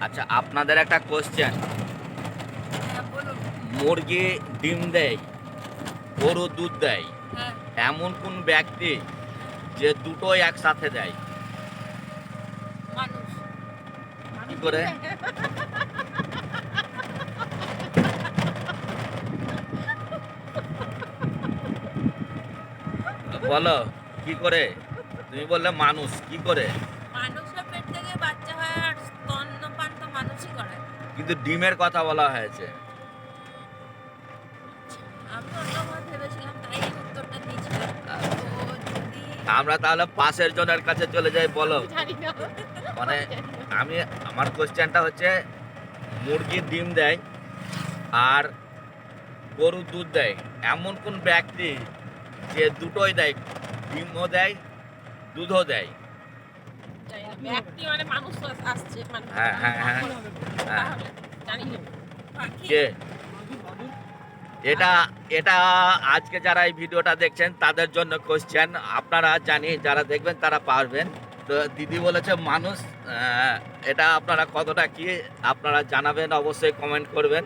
আচ্ছা, আপনাদের একটা কোশ্চেন। হ্যাঁ, বলুন। মুরগি ডিম দেয়, গরু দুধ দেয়, হ্যাঁ, এমন কোন ব্যক্তি যে দুটোই একসাথে দেয়? মানুষ। কি করে? বলো, কি করে? তুমি বললে মানুষ, কি করে? মানুষের পেট থেকে বাচ্চা হয় আর স্তন্যপান তো মানুষই করায়। কিন্তু ডিমের কথা বলা হয়েছে। আমি অন্যভাবে ভেবেছিলাম, তাই এই উত্তরটা দিয়েছিলাম। তো যদি আমরা তাহলে পাশের জনের কাছে চলে যাই। বলো, জানি না। মানে আমি, আমার কোশ্চেনটা হচ্ছে মুরগি ডিম দেয় আর গরু দুধ দেয়, এমন কোন ব্যক্তি যে দুটোই দেয়, ডিমও দেয়, দুধও দেয়? জানি না। ব্যক্তি মানে মানুষ তো আসছে মানে হ্যাঁ, হ্যাঁ, হ্যাঁ, হ্যাঁ। তাহলে জানি না। পাখি, কে? এটা এটা আজকে যারা এই ভিডিওটা দেখছেন তাদের জন্য কোশ্চেন। আপনারা জানি যারা দেখবেন তারা পারবেন। তো দিদি বলেছে মানুষ। এটা আপনারা কতটা কি আপনারা জানাবেন, অবশ্যই কমেন্ট করবেন।